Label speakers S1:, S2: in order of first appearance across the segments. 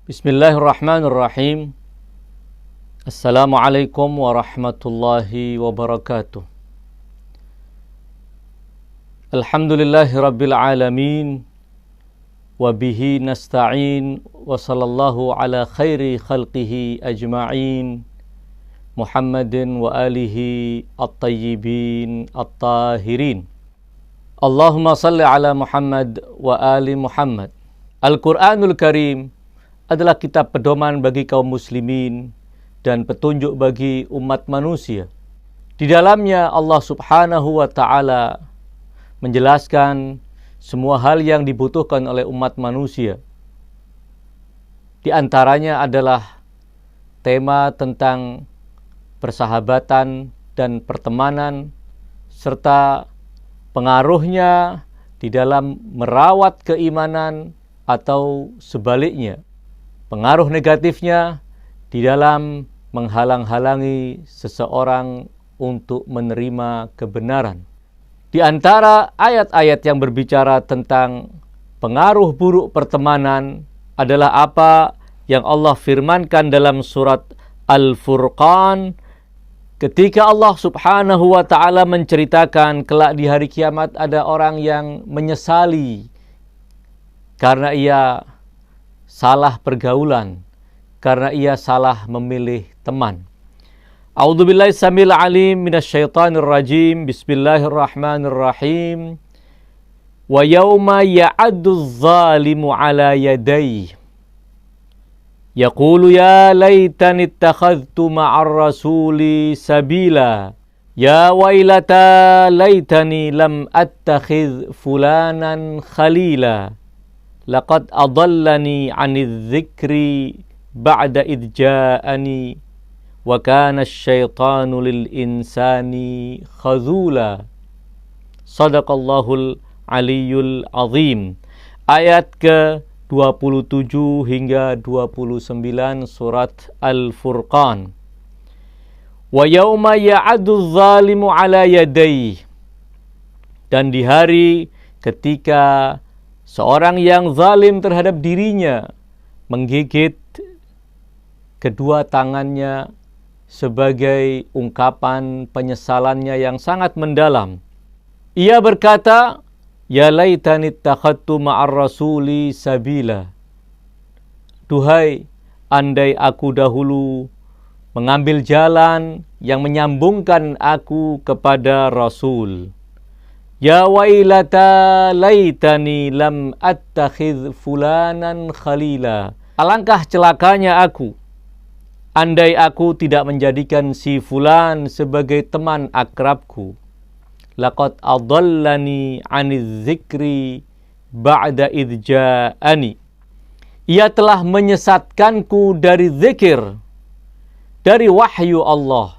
S1: Bismillahirrahmanirrahim. Assalamualaikum warahmatullahi wabarakatuh. Alhamdulillahi rabbil alamin. Wabihi nasta'in. Wa sallallahu ala khairi khalqihi ajma'in. Muhammadin wa alihi at-tayyibin at-tahirin. Allahumma salli ala Muhammad wa ali Muhammad. Al-Quranul Karim adalah kitab pedoman bagi kaum muslimin dan petunjuk bagi umat manusia. Di dalamnya Allah Subhanahu wa ta'ala menjelaskan semua hal yang dibutuhkan oleh umat manusia. Di antaranya adalah tema tentang persahabatan dan pertemanan serta pengaruhnya di dalam merawat keimanan atau sebaliknya, pengaruh negatifnya di dalam menghalang-halangi seseorang untuk menerima kebenaran. Di antara ayat-ayat yang berbicara tentang pengaruh buruk pertemanan adalah apa yang Allah firmankan dalam surat Al-Furqan ketika Allah Subhanahu wa ta'ala menceritakan kelak di hari kiamat ada orang yang menyesali karena ia salah pergaulan, karena ia salah memilih teman. A'udzubillahi samil alim minasyaitonir rajim. Bismillahirrahmanirrahim. Wa yauma ya'addu adh-dhalimu 'ala yadayhi yaqulu ya laitani ittakhadhtu ma'ar rasuli sabila ya wailata laitani lam attakhidh fulanan khalila laqad adallani 'anidh dzikri ba'da idh ja'ani wa kana asy-syaitanu lil insani khazula. Shadaqallahul aliyyul azim. Ayat ke-27 hingga 29 surat Al-Furqan. Wa yauma ya'addu adh-dhalimu 'ala yadayhi. Dan di hari ketika seorang yang zalim terhadap dirinya menggigit kedua tangannya sebagai ungkapan penyesalannya yang sangat mendalam. Ia berkata, ya laitani ittakhadtu ma'ar rasuli sabila. Duhai, andai aku dahulu mengambil jalan yang menyambungkan aku kepada Rasul. Ya wailata laitani lam attakhidh fulanan khalila. Alangkah celakanya aku, andai aku tidak menjadikan si fulan sebagai teman akrabku. Laqad adallani 'anidz dzikri ba'da idz ja'ani. Ia telah menyesatkanku dari zikir, dari wahyu Allah.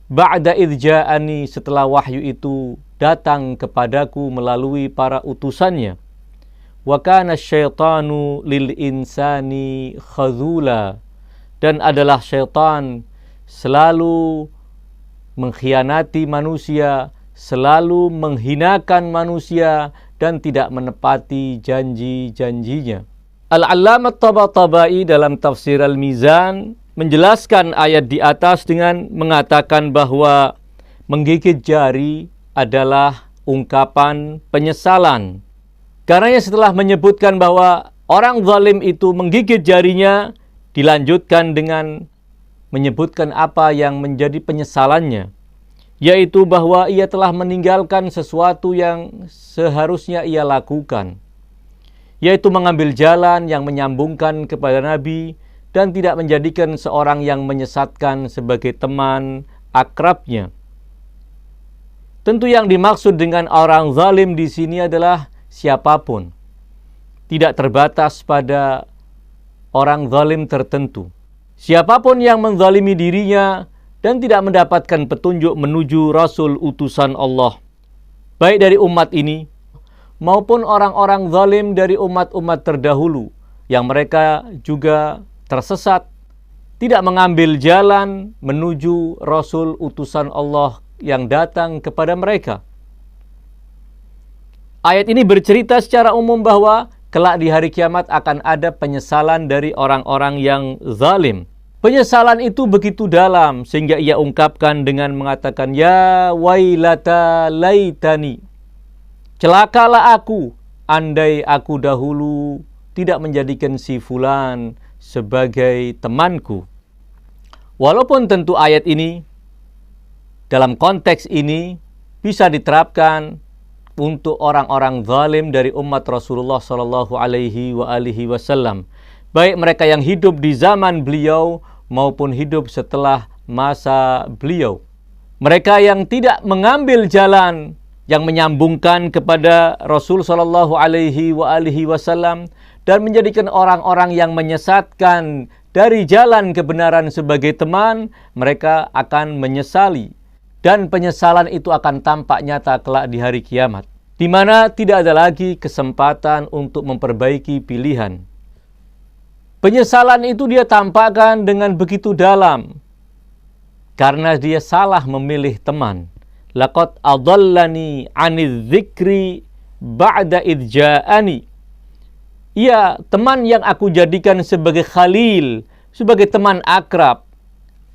S1: Ba'da idz ja'ani, setelah wahyu itu datang kepadaku melalui para utusannya. Wa kana asy-syaitanu lil insani khazula. Dan adalah syaitan selalu mengkhianati manusia, selalu menghinakan manusia dan tidak menepati janji-janjinya. Al-Allamah Tabatabai dalam tafsir Al-Mizan menjelaskan ayat di atas dengan mengatakan bahwa menggigit jari adalah ungkapan penyesalan. Karenanya setelah menyebutkan bahwa orang zalim itu menggigit jarinya, dilanjutkan dengan menyebutkan apa yang menjadi penyesalannya, yaitu bahwa ia telah meninggalkan sesuatu yang seharusnya ia lakukan, yaitu mengambil jalan yang menyambungkan kepada Nabi dan tidak menjadikan seorang yang menyesatkan sebagai teman akrabnya. Tentu yang dimaksud dengan orang zalim di sini adalah siapapun, tidak terbatas pada orang zalim tertentu. Siapapun yang menzalimi dirinya dan tidak mendapatkan petunjuk menuju Rasul utusan Allah, baik dari umat ini maupun orang-orang zalim dari umat-umat terdahulu yang mereka juga tersesat, tidak mengambil jalan menuju Rasul utusan Allah yang datang kepada mereka. Ayat ini bercerita secara umum bahwa kelak di hari kiamat akan ada penyesalan dari orang-orang yang zalim. Penyesalan itu begitu dalam sehingga ia ungkapkan dengan mengatakan, ya wailata laitani, celakalah aku, andai aku dahulu tidak menjadikan si fulan sebagai temanku. Walaupun tentu ayat ini dalam konteks ini bisa diterapkan untuk orang-orang zalim dari umat Rasulullah sallallahu alaihi wasallam, baik mereka yang hidup di zaman beliau maupun hidup setelah masa beliau. Mereka yang tidak mengambil jalan yang menyambungkan kepada Rasul sallallahu alaihi wasallam dan menjadikan orang-orang yang menyesatkan dari jalan kebenaran sebagai teman, mereka akan menyesali. Dan penyesalan itu akan tampak nyata kelak di hari kiamat, di mana tidak ada lagi kesempatan untuk memperbaiki pilihan. Penyesalan itu dia tampakkan dengan begitu dalam, karena dia salah memilih teman. Laqad adallani 'anidz dzikri ba'da idz ja'ani. Ya, teman yang aku jadikan sebagai khalil, sebagai teman akrab,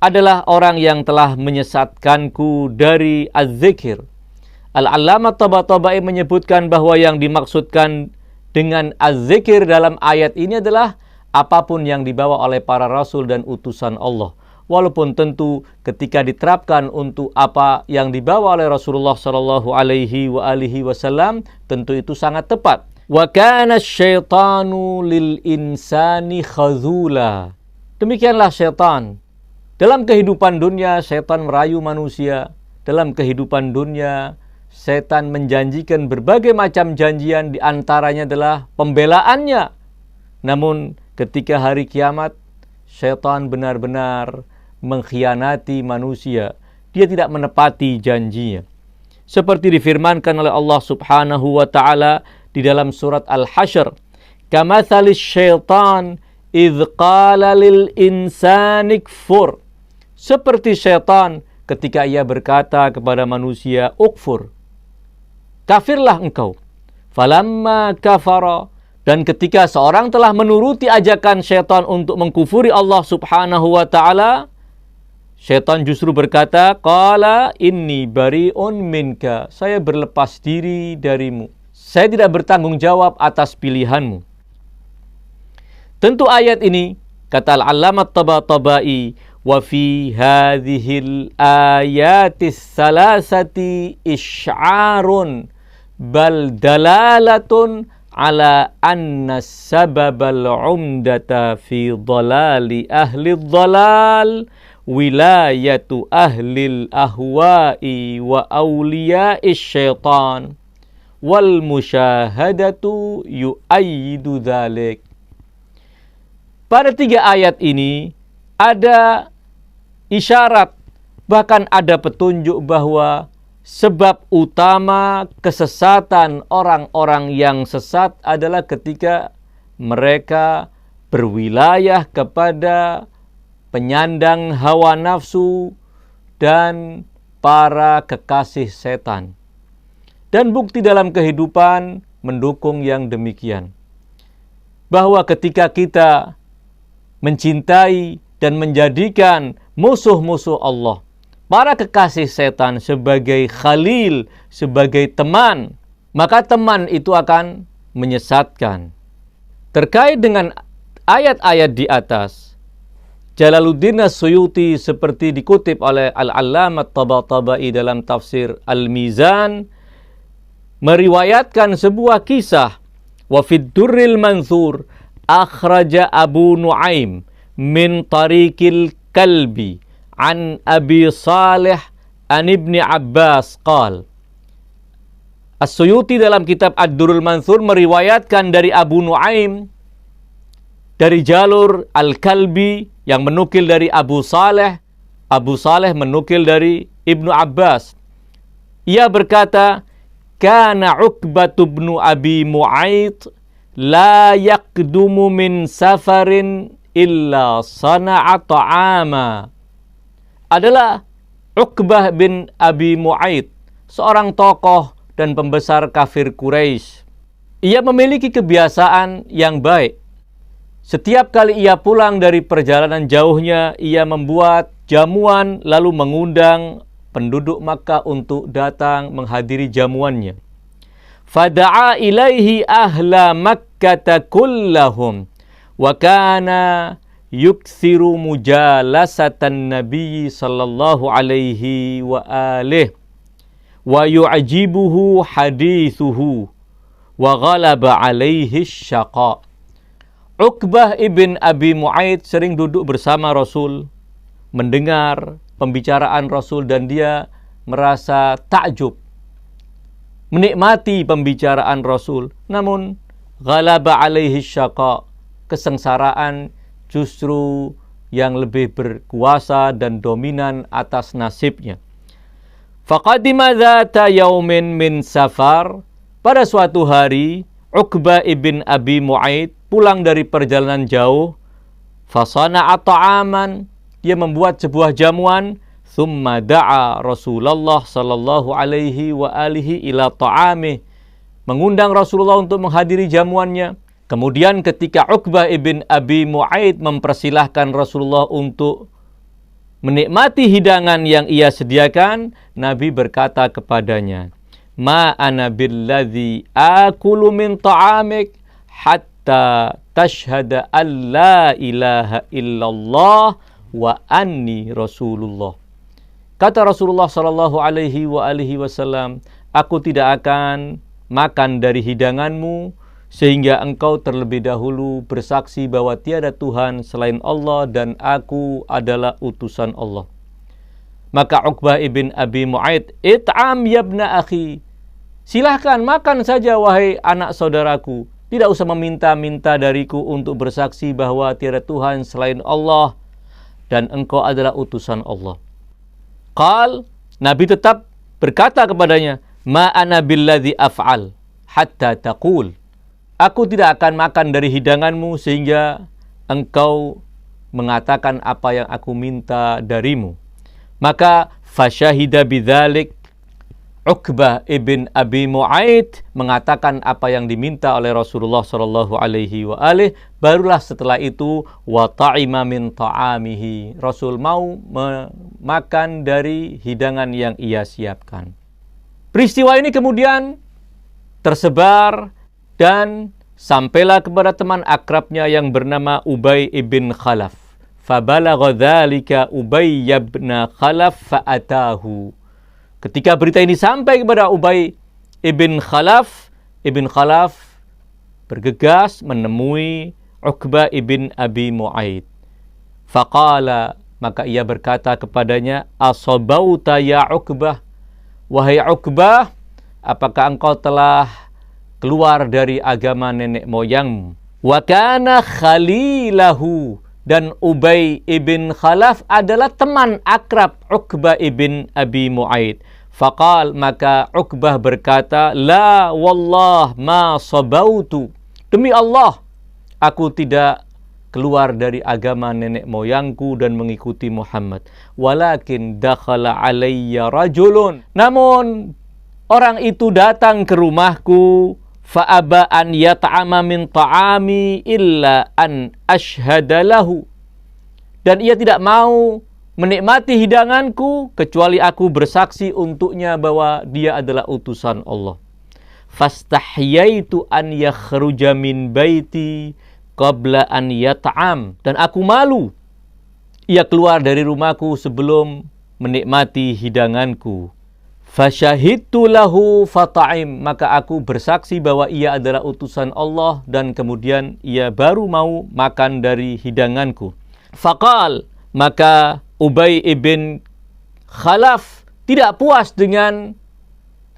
S1: adalah orang yang telah menyesatkanku dari az-zikir. Al-Allamah Tabatabai menyebutkan bahwa yang dimaksudkan dengan az-zikir dalam ayat ini adalah apapun yang dibawa oleh para rasul dan utusan Allah. Walaupun tentu ketika diterapkan untuk apa yang dibawa oleh Rasulullah sallallahu alaihi wasallam, tentu itu sangat tepat. Wa kana asyaitanu lil insani khazula. Demikianlah syaitan. Dalam kehidupan dunia, syaitan merayu manusia. Dalam kehidupan dunia, syaitan menjanjikan berbagai macam janjian, di antaranya adalah pembelaannya. Namun ketika hari kiamat, syaitan benar-benar mengkhianati manusia. Dia tidak menepati janjinya. Seperti difirmankan oleh Allah Subhanahu wa taala di dalam surat Al-Hasyr, "Kamathalis syaitan idz qala lil insani kfur." Seperti syaitan ketika ia berkata kepada manusia, "Ukfur." Kafirlah engkau. Falamma kafara, dan ketika seorang telah menuruti ajakan syaitan untuk mengkufuri Allah Subhanahu wa taala, syaitan justru berkata, "Qala inni bari'un minka." Saya berlepas diri darimu. Saya tidak bertanggung jawab atas pilihanmu. Tentu ayat ini, kata Al-Allamah Tabatabai, wa fi hadhil ayatis salasati isy'arun bal dalalatun ala anna sababal umdata fi dhalali ahli dhalal wilayatu ahlil ahwa'i wa awliya'ish syaitan wal musyahadatu yu'ayyidu dhalik. Pada 3 ayat ini ada isyarat, bahkan ada petunjuk bahwa sebab utama kesesatan orang-orang yang sesat adalah ketika mereka berwilayah kepada penyandang hawa nafsu dan para kekasih setan. Dan bukti dalam kehidupan mendukung yang demikian. Bahwa ketika kita mencintai dan menjadikan musuh-musuh Allah, para kekasih setan sebagai khalil, sebagai teman, maka teman itu akan menyesatkan. Terkait dengan ayat-ayat di atas, Jalaluddin As-Suyuti seperti dikutip oleh Al-Allamah Tabatabai dalam tafsir Al-Mizan, meriwayatkan sebuah kisah. Wa fid Durril Mansur akhraja Abu Nuaim min tariqil kalbi an Abi Salih an Ibni Abbas qal. As-Suyuti dalam kitab Ad-Durrul Mansur meriwayatkan dari Abu Nuaim dari jalur Al-Kalbi yang menukil dari Abu Saleh menukil dari Ibnu Abbas. Ia berkata, "Kana Uqbatu ibnu Abi Mu'ayth la yaqdumu min safarin illa sana'a ta'ama." Adalah Uqbah bin Abi Mu'ayth, seorang tokoh dan pembesar kafir Quraisy. Ia memiliki kebiasaan yang baik. Setiap kali ia pulang dari perjalanan jauhnya, ia membuat jamuan lalu mengundang penduduk Makkah untuk datang menghadiri jamuannya. Fada'a ilaihi ahla Makkah kullahum wa kana yukthiru mujalasatan Nabi sallallahu alaihi wa alihi wa yu'jibuhu hadithuhu wa ghalaba alaihi syaqa. Uqbah ibn Abi Mu'aid sering duduk bersama Rasul, mendengar pembicaraan Rasul dan dia merasa takjub, menikmati pembicaraan Rasul. Namun ghalaba alaihi syaqa, kesengsaraan justru yang lebih berkuasa dan dominan atas nasibnya. Faqadima dzata yaumin min safar, pada suatu hari Uqbah ibn Abi Mu'aid pulang dari perjalanan jauh. Fasana'a ta'aman, dia membuat sebuah jamuan. Thumma da'a Rasulullah sallallahu alaihi wa alihi ila ta'amih, mengundang Rasulullah untuk menghadiri jamuannya. Kemudian ketika Uqbah ibn Abi Mu'aid mempersilahkan Rasulullah untuk menikmati hidangan yang ia sediakan, Nabi berkata kepadanya, Ma ana billadzi akulu min ta'amik hatta tashhada an la ilaha illallah wa anni Rasulullah. Kata Rasulullah sallallahu alaihi wa alihi wasallam, aku tidak akan makan dari hidanganmu sehingga engkau terlebih dahulu bersaksi bahwa tiada Tuhan selain Allah dan aku adalah utusan Allah. Maka Uqbah ibn Abi Mu'aid, it'am yabna akhi, silahkan makan saja wahai anak saudaraku, tidak usah meminta-minta dariku untuk bersaksi bahwa tiada Tuhan selain Allah dan engkau adalah utusan Allah. Qal, Nabi tetap berkata kepadanya, ma ana billadzi af'al hatta taqul, aku tidak akan makan dari hidanganmu sehingga engkau mengatakan apa yang aku minta darimu. Maka fasyahida bidzalik, Uqbah ibn Abi Mu'aid mengatakan apa yang diminta oleh Rasulullah sallallahu alaihi wa alihi. Barulah setelah itu wa ta'ima min ta'amihi, Rasul mau makan dari hidangan yang ia siapkan. Peristiwa ini kemudian tersebar dan sampailah kepada teman akrabnya yang bernama Ubay ibn Khalaf. Fabalagha dzalika Ubay ibn Khalaf fa'atahu. Ketika berita ini sampai kepada Ubay ibn Khalaf bergegas menemui Uqbah ibn Abi Mu'aid. Faqala, maka ia berkata kepadanya, asabauta ya Uqbah, wahai Uqbah, apakah engkau telah keluar dari agama nenek moyangmu? Wa kana khalilahu, dan Ubay ibn Khalaf adalah teman akrab Uqbah ibn Abi Mu'aid. Faqal, maka Uqbah berkata, la wallah ma sabautu, demi Allah aku tidak keluar dari agama nenek moyangku dan mengikuti Muhammad. Walakin dakhala alayya rajulun, namun orang itu datang ke rumahku, fa'aba an yata'ama min ta'ami illa an ashhada lahu, dan ia tidak mau menikmati hidanganku kecuali aku bersaksi untuknya bahwa dia adalah utusan Allah. Fastahyaitu an yakhruja min baiti qabla an yata'am, dan aku malu ia keluar dari rumahku sebelum menikmati hidanganku. Fasyahidtu lahu fata'im, maka aku bersaksi bahwa ia adalah utusan Allah dan kemudian ia baru mau makan dari hidanganku. Faqal, maka Ubay ibn Khalaf tidak puas dengan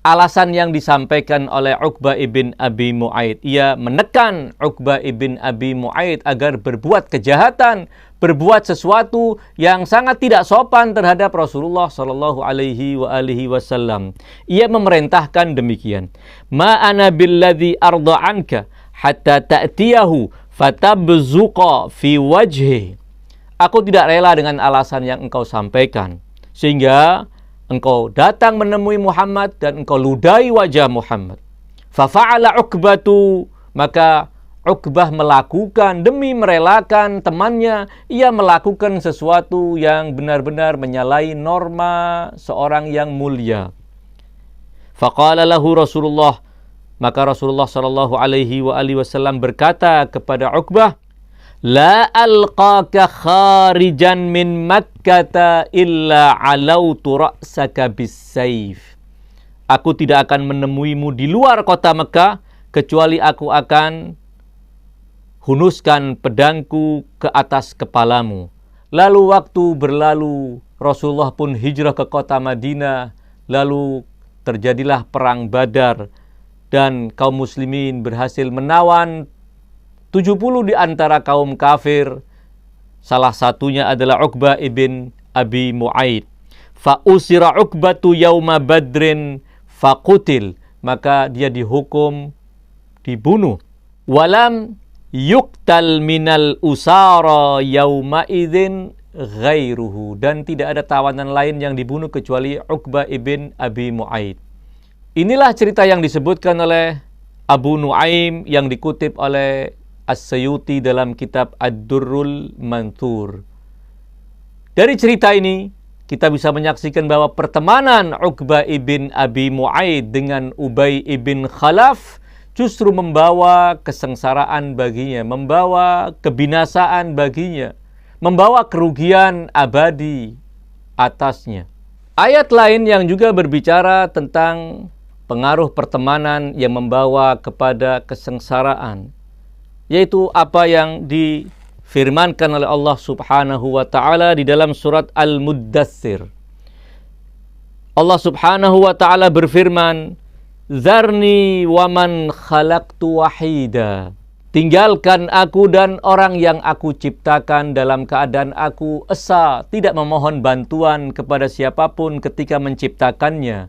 S1: alasan yang disampaikan oleh Uqbah ibn Abi Mu'aid. Ia menekan Uqbah ibn Abi Mu'aid agar berbuat kejahatan, berbuat sesuatu yang sangat tidak sopan terhadap Rasulullah sallallahu alaihi wasallam. Ia memerintahkan demikian. Ma ana billadzi arda anka hatta ta'tiyahu fatabzuqa fi wajhi. Aku tidak rela dengan alasan yang engkau sampaikan sehingga engkau datang menemui Muhammad dan engkau ludahi wajah Muhammad. Fafa'ala Uqbatu, maka Uqbah melakukan demi merelakan temannya, ia melakukan sesuatu yang benar-benar menyalahi norma seorang yang mulia. Faqala lahu Rasulullah, maka Rasulullah sallallahu alaihi wasallam berkata kepada Uqbah, la alqaka kharijan min Makkah illa alautu ra'saka bis-sayf. Aku tidak akan menemuimu di luar kota Mekah kecuali aku akan hunuskan pedangku ke atas kepalamu. Lalu waktu berlalu, Rasulullah pun hijrah ke kota Madinah, lalu terjadilah perang Badar, dan kaum muslimin berhasil menawan 70 di antara kaum kafir. Salah satunya adalah Uqbah ibn Abi Mu'aid. Fa'usira Uqbatu yauma badrin faqutil, maka dia dihukum, dibunuh. Walam yuqtal minal usara yauma idzin ghairuhu, dan tidak ada tawanan lain yang dibunuh kecuali Uqbah ibn Abi Mu'aid. Inilah cerita yang disebutkan oleh Abu Nuaim yang dikutip oleh As-Suyuti dalam kitab Ad-Durrul Manthur. Dari cerita ini kita bisa menyaksikan bahwa pertemanan Uqbah ibn Abi Mu'aid dengan Ubay ibn Khalaf justru membawa kesengsaraan baginya, membawa kebinasaan baginya, membawa kerugian abadi atasnya. Ayat lain yang juga berbicara tentang pengaruh pertemanan yang membawa kepada kesengsaraan, yaitu apa yang difirmankan oleh Allah Subhanahu wa ta'ala di dalam surat Al-Muddathir. Allah Subhanahu wa ta'ala berfirman, Zarni waman khalaqtu wahida. Tinggalkan aku dan orang yang aku ciptakan dalam keadaan aku esa, tidak memohon bantuan kepada siapapun ketika menciptakannya,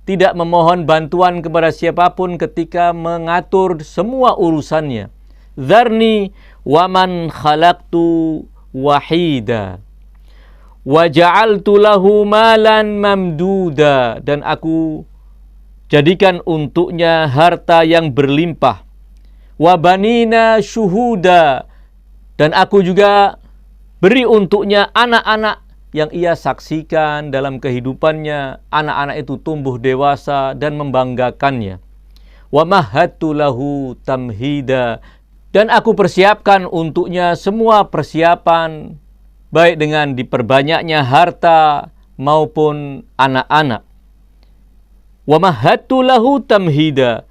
S1: tidak memohon bantuan kepada siapapun ketika mengatur semua urusannya. Zarni waman khalaqtu wahida wa ja'altu lahu malan mamduda, dan aku jadikan untuknya harta yang berlimpah. Wa banina syuhuda, dan aku juga beri untuknya anak-anak yang ia saksikan dalam kehidupannya. Anak-anak itu tumbuh dewasa dan membanggakannya. Wa mahattu lahu tamhida, dan aku persiapkan untuknya semua persiapan, baik dengan diperbanyaknya harta maupun anak-anak. Wa mahattu lahu tamhida,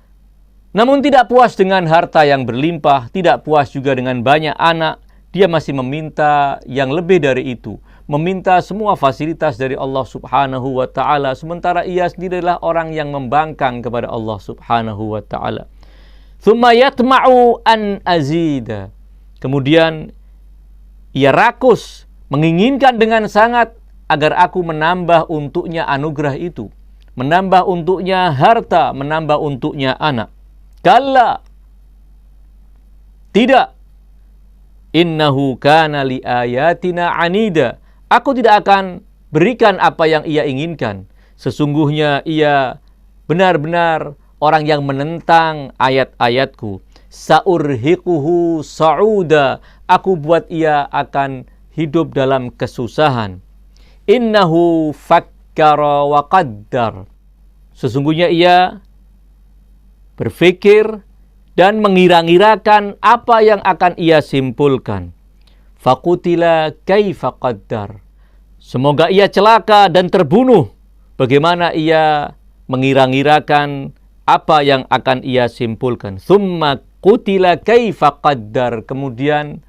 S1: namun tidak puas dengan harta yang berlimpah, tidak puas juga dengan banyak anak, dia masih meminta yang lebih dari itu, meminta semua fasilitas dari Allah Subhanahu wa ta'ala, sementara ia sendiri adalah orang yang membangkang kepada Allah Subhanahu wa ta'ala. Tsumma yatma'u an azida, kemudian ia rakus, menginginkan dengan sangat agar aku menambah untuknya anugerah itu, menambah untuknya harta, menambah untuknya anak. Kalla, tidak. Innahu kana li ayatina anida, aku tidak akan berikan apa yang ia inginkan. Sesungguhnya ia benar-benar orang yang menentang ayat-ayatku. Saurhiquhu sa'uda, aku buat ia akan hidup dalam kesusahan. Innahu fakkara wa qaddar, sesungguhnya ia berpikir dan mengira-ngirakan apa yang akan ia simpulkan. Faqutila kaifa qaddar, semoga ia celaka dan terbunuh. Bagaimana ia mengira-ngirakan apa yang akan ia simpulkan. Tsumma qutila kaifa qaddar, kemudian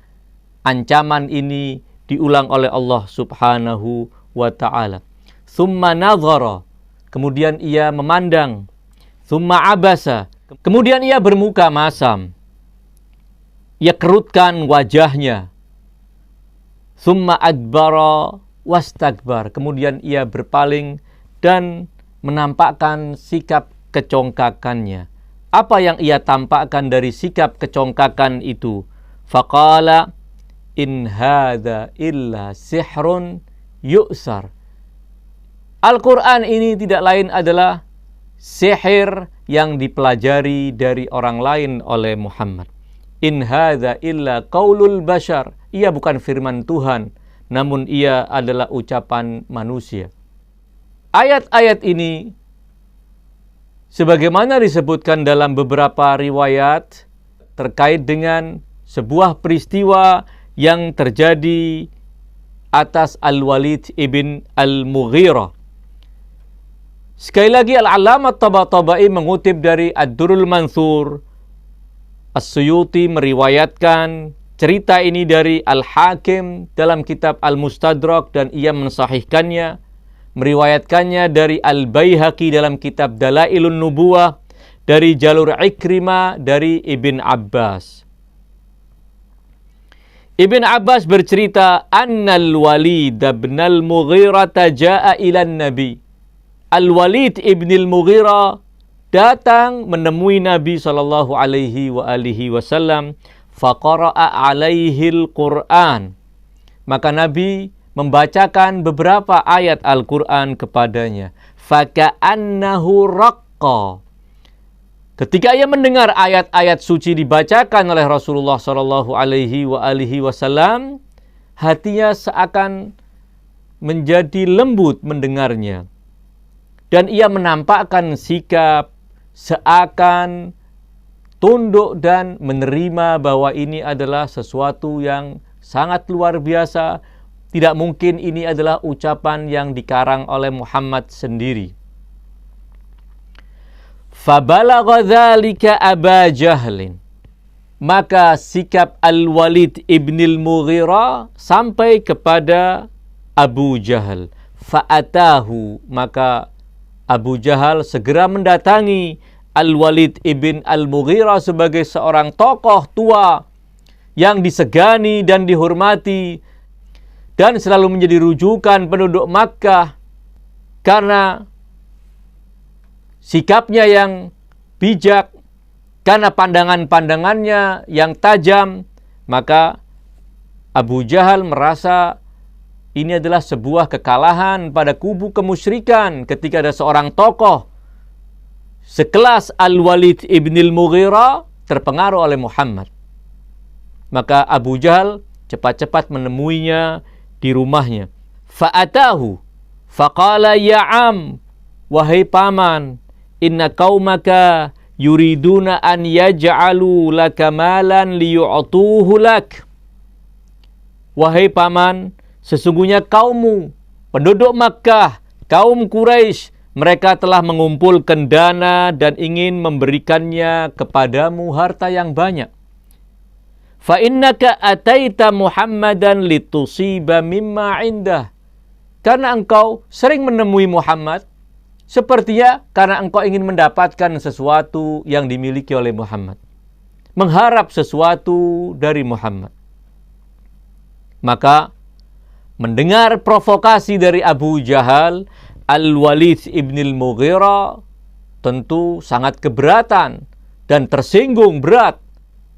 S1: ancaman ini diulang oleh Allah Subhanahu wa ta'ala. Tsumma nadhara, kemudian ia memandang. Tsumma abasa, kemudian ia bermuka masam, ia kerutkan wajahnya. Tsumma adbara wastakbar, kemudian ia berpaling dan menampakkan sikap kecongkakannya. Apa yang ia tampakkan dari sikap kecongkakan itu? Faqala in hadza illa sihrun yu'sar. Al-Quran ini tidak lain adalah sihir yang dipelajari dari orang lain oleh Muhammad. In hadza illa qaulul bashar. Ia bukan firman Tuhan, namun ia adalah ucapan manusia. Ayat-ayat ini sebagaimana disebutkan dalam beberapa riwayat terkait dengan sebuah peristiwa yang terjadi atas Al-Walid ibn Al-Mughirah. Sekali lagi Al-Allamah Tabatabai mengutip dari Ad-Durrul Mansur. As-Suyuti meriwayatkan cerita ini dari Al-Hakim dalam kitab Al-Mustadrak dan ia mensahihkannya. Meriwayatkannya dari Al-Baihaqi dalam kitab Dalailun Nubuwah dari jalur Ikrimah dari Ibn Abbas. Ibn Abbas bercerita, Annal Walid ibn Al-Mughirah ja'a ila Nabi. Al-Walid ibn Al-Mughirah datang menemui Nabi sallallahu alaihi wasallam, faqara'a alaihi al-Qur'an. Maka Nabi membacakan beberapa ayat Al-Qur'an kepadanya. Faka'annahu raqqa. Ketika ia mendengar ayat-ayat suci dibacakan oleh Rasulullah sallallahu alaihi wasallam, hatinya seakan menjadi lembut mendengarnya. Dan ia menampakkan sikap seakan tunduk dan menerima bahwa ini adalah sesuatu yang sangat luar biasa. Tidak mungkin ini adalah ucapan yang dikarang oleh Muhammad sendiri. Fabalagha dzalika Aba Jahlin. Maka sikap Al-Walid ibn Al-Mughirah sampai kepada Abu Jahal. Fa'atahu, maka Abu Jahal segera mendatangi Al-Walid ibn Al-Mughirah sebagai seorang tokoh tua yang disegani dan dihormati dan selalu menjadi rujukan penduduk Makkah karena sikapnya yang bijak, karena pandangan-pandangannya yang tajam. Maka Abu Jahal merasa ini adalah sebuah kekalahan pada kubu kemusyrikan ketika ada seorang tokoh sekelas Al-Walid ibn Al-Mughirah terpengaruh oleh Muhammad. Maka Abu Jahal cepat-cepat menemuinya di rumahnya. Fa'atahu faqala ya am, wahai paman, inna qaumaka yuriduna an yaj'alu laka malan liyu'tuhu lak. Wahai paman, sesungguhnya kaummu, penduduk Makkah, kaum Quraisy, mereka telah mengumpulkan dana dan ingin memberikannya kepadamu harta yang banyak. Fa innaka ataita Muhammadan litusiba mimma indah. Karena engkau sering menemui Muhammad, sepertinya karena engkau ingin mendapatkan sesuatu yang dimiliki oleh Muhammad. Mengharap sesuatu dari Muhammad. Maka mendengar provokasi dari Abu Jahal, Al-Walid ibn Al-Mughirah tentu sangat keberatan dan tersinggung berat.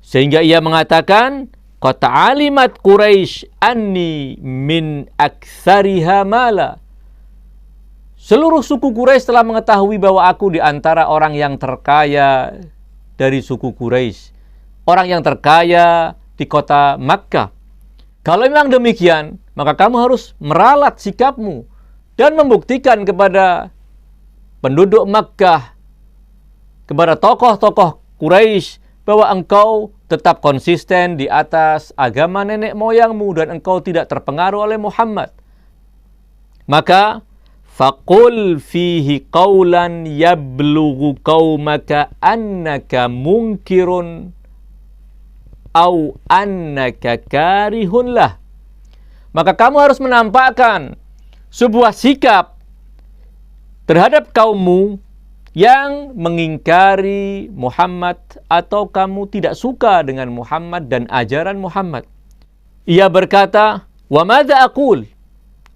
S1: Sehingga ia mengatakan, Qad alimat Quraisy anni min aktsariha mala. Seluruh suku Quraisy telah mengetahui bahwa aku di antara orang yang terkaya dari suku Quraisy, orang yang terkaya di kota Makkah. Kalau memang demikian, maka kamu harus meralat sikapmu dan membuktikan kepada penduduk Makkah, kepada tokoh-tokoh Quraisy, bahwa engkau tetap konsisten di atas agama nenek moyangmu dan engkau tidak terpengaruh oleh Muhammad. Maka faqul fihi qawlan yablughu qaumaka annaka munkirun au annaka karihun lah. Maka kamu harus menampakkan sebuah sikap terhadap kaummu yang mengingkari Muhammad atau kamu tidak suka dengan Muhammad dan ajaran Muhammad. Ia berkata, "Wa madza aqul?"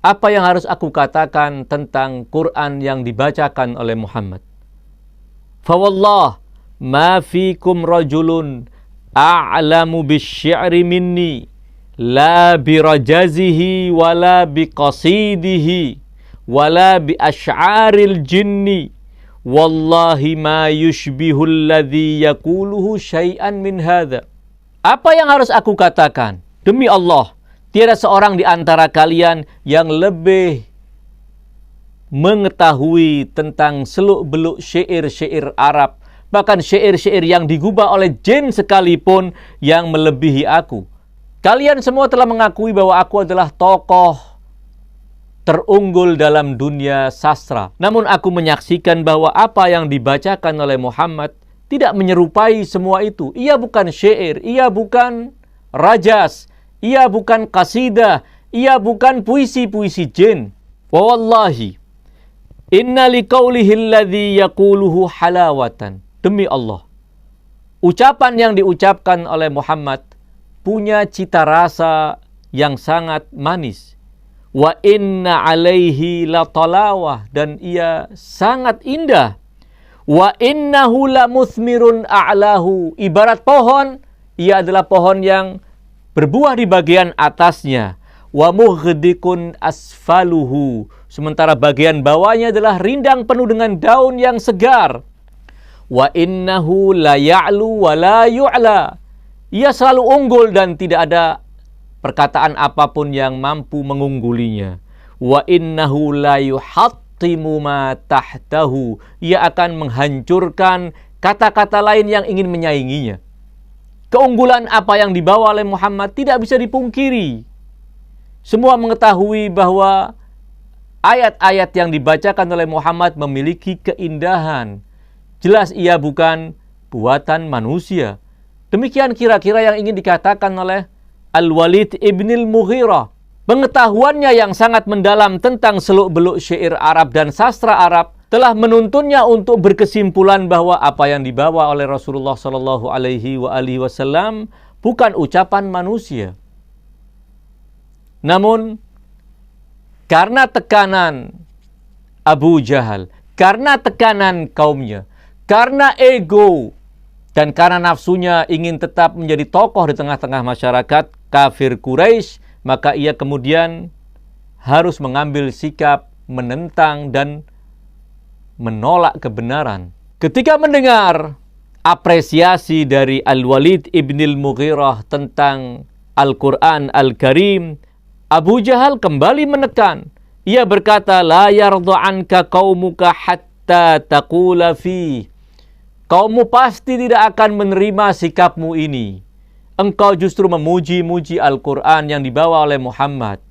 S1: Apa yang harus aku katakan tentang Quran yang dibacakan oleh Muhammad? Fa wallah ma fikum rajulun a'lamu bisy-syi'ri minni la birajazihi wala biqasidihi wala bi asy'aril jinni wallahi ma yushbihul ladzi yaquluhu syai'an min hadza. Apa yang harus aku katakan? Demi Allah, tiada seorang di antara kalian yang lebih mengetahui tentang seluk-beluk syair-syair Arab, bahkan syair-syair yang digubah oleh jin sekalipun, yang melebihi aku. Kalian semua telah mengakui bahwa aku adalah tokoh terunggul dalam dunia sastra. Namun aku menyaksikan bahwa apa yang dibacakan oleh Muhammad tidak menyerupai semua itu. Ia bukan syair, ia bukan rajas, ia bukan qasidah, ia bukan puisi-puisi jin. Wa wallahi inna liqaulihi alladhi yaquluhu halawatan. Demi Allah, ucapan yang diucapkan oleh Muhammad punya cita rasa yang sangat manis. Wa inna alaihi latalawah, dan ia sangat indah. Wa innahu lamuthmirun a'lahu, ibarat pohon, ia adalah pohon yang berbuah di bagian atasnya. Wa mughdiqun asfaluhu, sementara bagian bawahnya adalah rindang penuh dengan daun yang segar. Wa innahu la ya'lu wa la yu'la, ia selalu unggul dan tidak ada perkataan apapun yang mampu mengunggulinya. Wa innahu la yuhattimu ma tahtahu, ia akan menghancurkan kata-kata lain yang ingin menyainginya. Keunggulan apa yang dibawa oleh Muhammad tidak bisa dipungkiri. Semua mengetahui bahwa ayat-ayat yang dibacakan oleh Muhammad memiliki keindahan. Jelas ia bukan buatan manusia. Demikian kira-kira yang ingin dikatakan oleh Al-Walid ibnil Mughirah. Pengetahuannya yang sangat mendalam tentang seluk-beluk syair Arab dan sastra Arab telah menuntunnya untuk berkesimpulan bahwa apa yang dibawa oleh Rasulullah SAW bukan ucapan manusia. Namun, karena tekanan Abu Jahal, karena tekanan kaumnya, karena ego, dan karena nafsunya ingin tetap menjadi tokoh di tengah-tengah masyarakat kafir Quraisy, maka ia kemudian harus mengambil sikap menentang dan menolak kebenaran. Ketika mendengar apresiasi dari Al-Walid ibnil Mughirah tentang Al-Quran Al-Karim, Abu Jahal kembali menekan. Ia berkata, la yarda anka qaumuka hatta taqula fi. Kaummu pasti tidak akan menerima sikapmu ini. Engkau justru memuji-muji Al-Quran yang dibawa oleh Muhammad.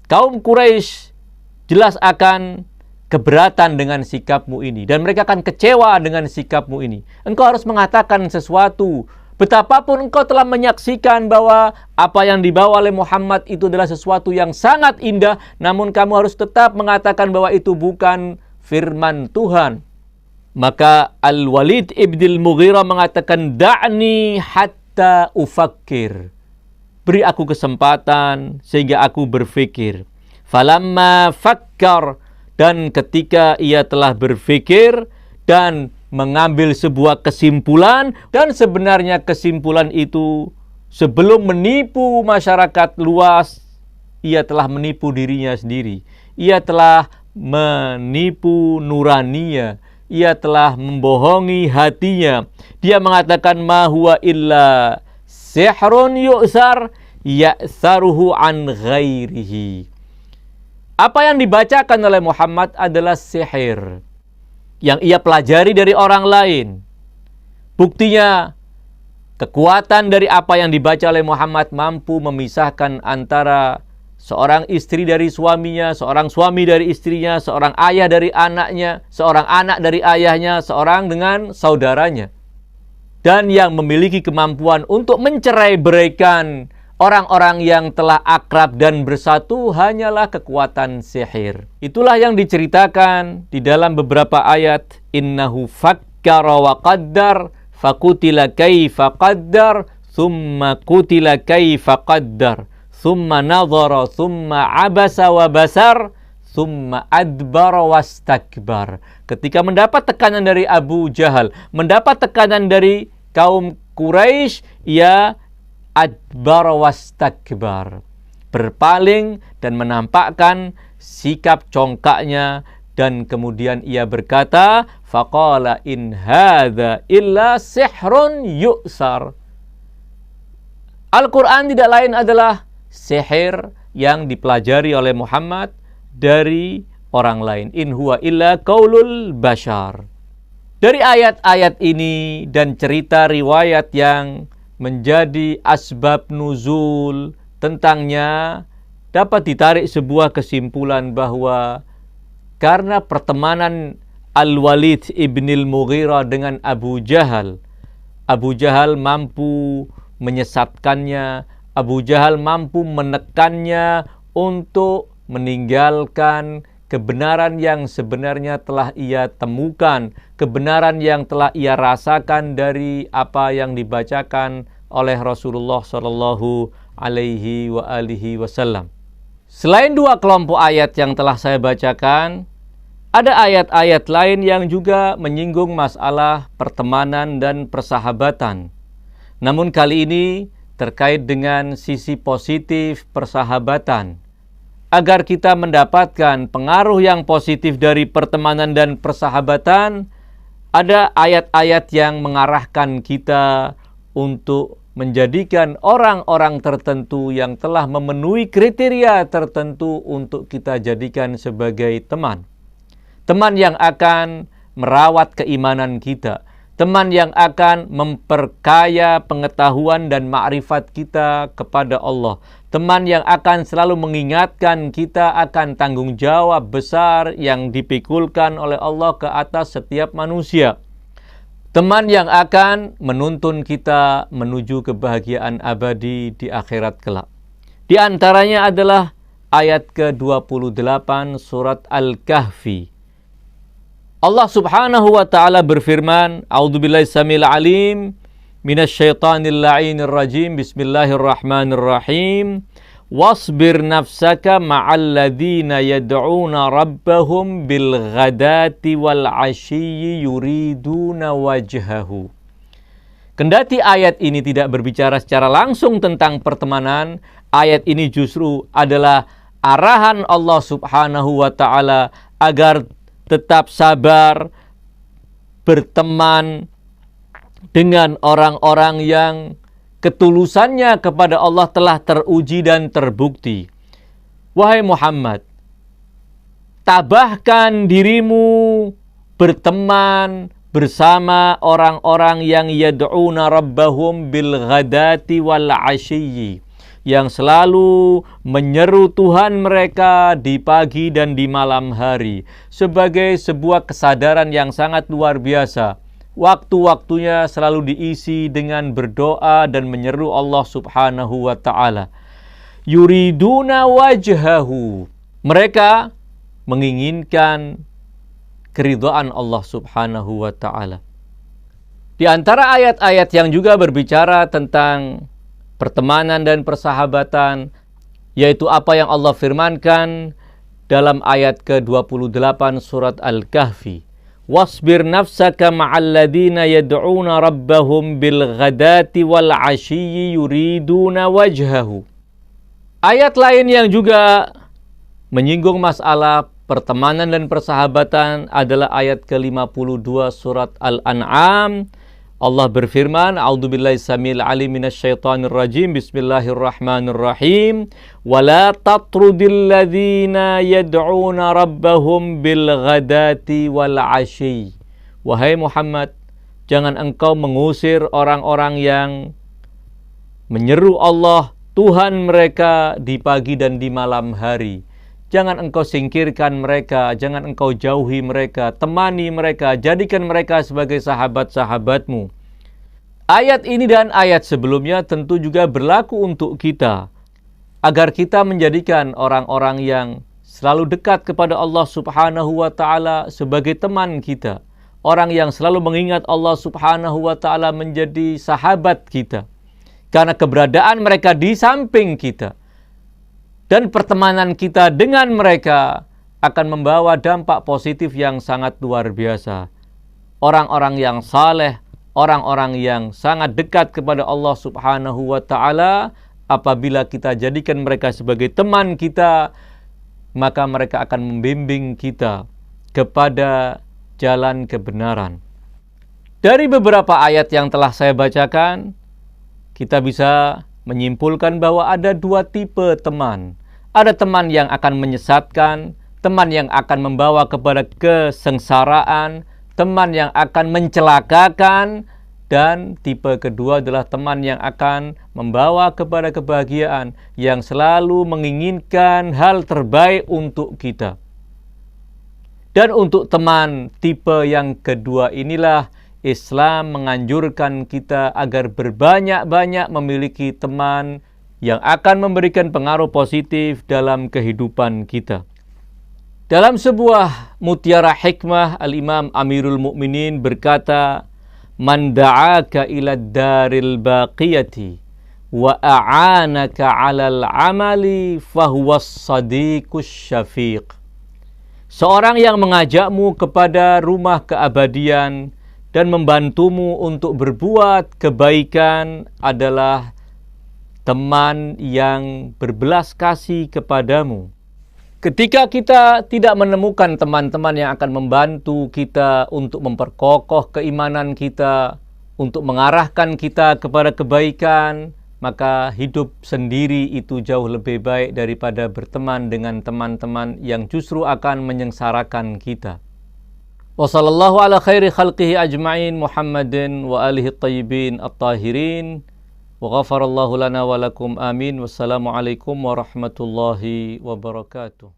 S1: Kaum Quraisy jelas akan keberatan dengan sikapmu ini. Dan mereka akan kecewa dengan sikapmu ini. Engkau harus mengatakan sesuatu. Betapapun engkau telah menyaksikan bahwa apa yang dibawa oleh Muhammad itu adalah sesuatu yang sangat indah, namun kamu harus tetap mengatakan bahwa itu bukan firman Tuhan. Maka Al-Walid ibnil Mughirah mengatakan, da'ni hatta ufakkir. Beri aku kesempatan sehingga aku berfikir. Falamma fakkar, dan ketika ia telah berfikir dan mengambil sebuah kesimpulan, dan sebenarnya kesimpulan itu sebelum menipu masyarakat luas, ia telah menipu dirinya sendiri. Ia telah menipu nuraniya. Ia telah membohongi hatinya. Dia mengatakan, ma huwa illa sihrun yu'sar ya'saruhu an ghairihi. Apa yang dibacakan oleh Muhammad adalah sihir yang ia pelajari dari orang lain. Buktinya, kekuatan dari apa yang dibaca oleh Muhammad mampu memisahkan antara seorang istri dari suaminya, seorang suami dari istrinya, seorang ayah dari anaknya, seorang anak dari ayahnya, seorang dengan saudaranya. Dan yang memiliki kemampuan untuk mencerai-beraikan orang-orang yang telah akrab dan bersatu hanyalah kekuatan sihir. Itulah yang diceritakan di dalam beberapa ayat. Innahu fakkara wa qaddar, fakutila kaifa qaddar, thumma kutila kaifa qaddar. Thumma nadhara, thumma abasa wa basar, thumma adbara wastakbar. Ketika mendapat tekanan dari Abu Jahal, mendapat tekanan dari kaum Quraisy, ia adbara wastakbar, berpaling dan menampakkan sikap congkaknya, dan kemudian ia berkata, faqala in hadza illa sihrun yu'sar. Al-Quran tidak lain adalah sihir yang dipelajari oleh Muhammad dari orang lain. In huwa illa qaulul bashar. Dari ayat-ayat ini dan cerita riwayat yang menjadi asbab nuzul tentangnya, dapat ditarik sebuah kesimpulan bahwa karena pertemanan Al-Walid ibnil Mughirah dengan Abu Jahal mampu menyesatkannya, Abu Jahal mampu menekannya untuk meninggalkan kebenaran yang sebenarnya telah ia temukan, kebenaran yang telah ia rasakan dari apa yang dibacakan oleh Rasulullah Shallallahu Alaihi Wasallam. Selain dua kelompok ayat yang telah saya bacakan, ada ayat-ayat lain yang juga menyinggung masalah pertemanan dan persahabatan. Namun kali ini terkait dengan sisi positif persahabatan. Agar kita mendapatkan pengaruh yang positif dari pertemanan dan persahabatan, ada ayat-ayat yang mengarahkan kita untuk menjadikan orang-orang tertentu yang telah memenuhi kriteria tertentu untuk kita jadikan sebagai teman. Teman yang akan merawat keimanan kita, teman yang akan memperkaya pengetahuan dan ma'rifat kita kepada Allah, teman yang akan selalu mengingatkan kita akan tanggung jawab besar yang dipikulkan oleh Allah ke atas setiap manusia, teman yang akan menuntun kita menuju kebahagiaan abadi di akhirat kelak. Di antaranya adalah ayat ke-28 surat Al-Kahfi. Allah Subhanahu wa taala berfirman, A'udzubillahi samil alim minasyaitonir la'inir rajim. Bismillahirrahmanirrahim. Wasbir nafsaka ma'al ladzina yad'una rabbahum bil ghadati wal 'ashiyyi yuriduna wajhahu. Kendati ayat ini tidak berbicara secara langsung tentang pertemanan, ayat ini justru adalah arahan Allah Subhanahu wa taala agar tetap sabar berteman dengan orang-orang yang ketulusannya kepada Allah telah teruji dan terbukti. Wahai Muhammad, tabahkan dirimu berteman bersama orang-orang yang yad'una rabbahum bil ghadati wal 'ashiyyi, yang selalu menyeru Tuhan mereka di pagi dan di malam hari, sebagai sebuah kesadaran yang sangat luar biasa. Waktu-waktunya selalu diisi dengan berdoa dan menyeru Allah Subhanahu wa ta'ala. Yuriduna wajhahu. Mereka menginginkan keridhaan Allah Subhanahu wa ta'ala. Di antara ayat-ayat yang juga berbicara tentang pertemanan dan persahabatan, yaitu apa yang Allah firmankan dalam ayat ke-28 surat Al-Kahfi. Wasbir nafsaka ma'al ladzina yad'una rabbahum bil ghadati wal 'ashiyyi yuriduna wajhahu. Ayat lain yang juga menyinggung masalah pertemanan dan persahabatan adalah ayat ke-52 surat Al-An'am. Allah berfirman, A'udzubillahi samil alim minasyaitonir rajim. Bismillahirrahmanirrahim. Wala tatrudil ladzina yad'una rabbahum bil ghadati wal 'ashyi. Wahai Muhammad, jangan engkau mengusir orang-orang yang menyeru Allah, Tuhan mereka, di pagi dan di malam hari. Jangan engkau singkirkan mereka, jangan engkau jauhi mereka, temani mereka, jadikan mereka sebagai sahabat-sahabatmu. Ayat ini dan ayat sebelumnya tentu juga berlaku untuk kita, agar kita menjadikan orang-orang yang selalu dekat kepada Allah Subhanahu wa ta'ala sebagai teman kita. Orang yang selalu mengingat Allah Subhanahu wa ta'ala menjadi sahabat kita, karena keberadaan mereka di samping kita. Dan pertemanan kita dengan mereka akan membawa dampak positif yang sangat luar biasa. Orang-orang yang saleh, orang-orang yang sangat dekat kepada Allah Subhanahu wa ta'ala, apabila kita jadikan mereka sebagai teman kita, maka mereka akan membimbing kita kepada jalan kebenaran. Dari beberapa ayat yang telah saya bacakan, kita bisa menyimpulkan bahwa ada dua tipe teman. Ada teman yang akan menyesatkan, teman yang akan membawa kepada kesengsaraan, teman yang akan mencelakakan, dan tipe kedua adalah teman yang akan membawa kepada kebahagiaan, yang selalu menginginkan hal terbaik untuk kita. Dan untuk teman tipe yang kedua inilah Islam menganjurkan kita agar berbanyak-banyak memiliki teman yang akan memberikan pengaruh positif dalam kehidupan kita. Dalam sebuah mutiara hikmah, Al-Imam Amirul Mukminin berkata, "Man da'aka ila daril baqiyati wa a'anaka 'alal 'amali fahuwas sadiqus syafiq." Seorang yang mengajakmu kepada rumah keabadian dan membantumu untuk berbuat kebaikan adalah teman yang berbelas kasih kepadamu. Ketika kita tidak menemukan teman-teman yang akan membantu kita untuk memperkokoh keimanan kita, untuk mengarahkan kita kepada kebaikan, maka hidup sendiri itu jauh lebih baik daripada berteman dengan teman-teman yang justru akan menyengsarakan kita. Wa sallallahu ala khairi khalqihi ajma'in Muhammadin wa alihi tayyibin at-tahirin. Wa ghafarallahu lana wa lakum amin. Wassalamualaikum warahmatullahi wabarakatuh.